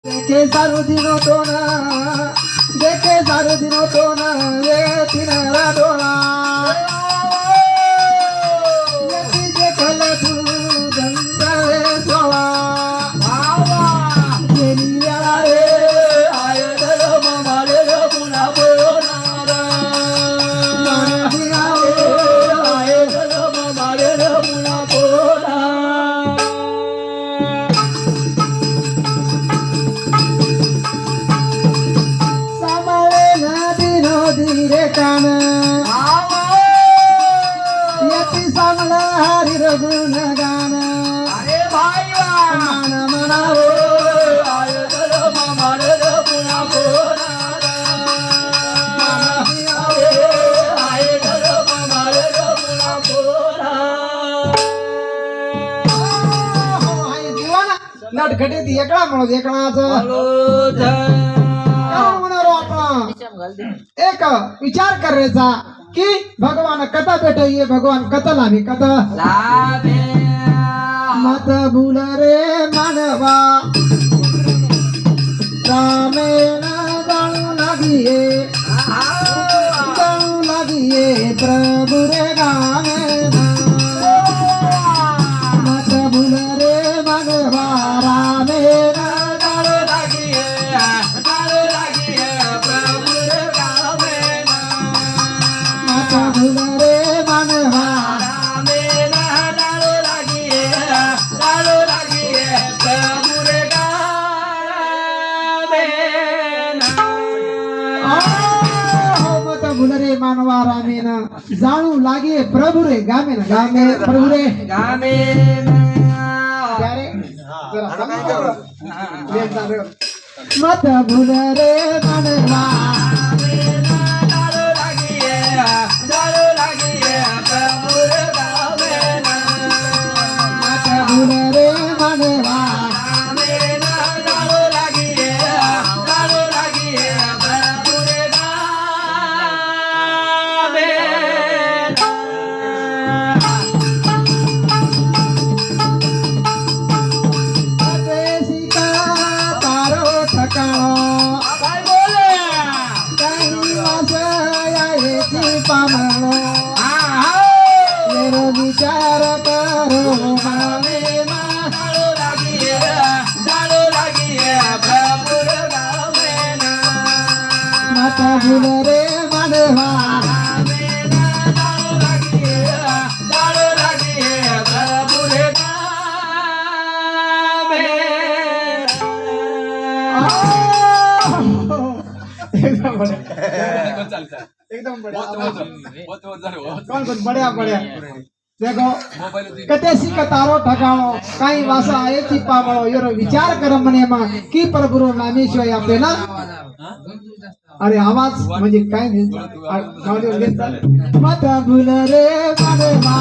देखे सारू दिनो तो ना देखे सारू दिनो तो ना ये तिनरा डोला यति देखल तू गंगारे सोला भावा जेनी वेळा रे आय दर मामाले पुन्हा बोलणारा मन दिनावे आय दर मामाले पुन्हा बोलणारा कान यति सामला हरि रघुन गान अरे भाई मन मनावो आय दर मामाल पुन्हा बोलणारा आय दर मामाल पुन्हा बोलणारा नटखटी ती एकला म्हणून एकलाच एक विचार करायचा की भगवान कथा भेटये भगवान कथा लाभी कथा लाभे मत भूल रे मानवा रामेण जाणू लागिये प्रभु रे गामे मत भूल रे मानवा रामेण भुलरे मानवा रामेन जाणू लागे प्रभु रे गामे गामे प्रभु रे गामे मत भूल रे मानवा भूल रे मानवा विचार करो मामे जाणू लागिये प्रभु रे गामे मत भूल रे मानवा जाणू लागिये प्रभु रे गामे एकदम बढ़िया बढ़िया देखो कतेसी कतारो ठगाणो काही वासा आयची पावळो योरो विचार कर मने मा की प्रभुरो नामेश्वर आपल्याला अरे आवाज म्हणजे काय नाही मत भूल रे मानवा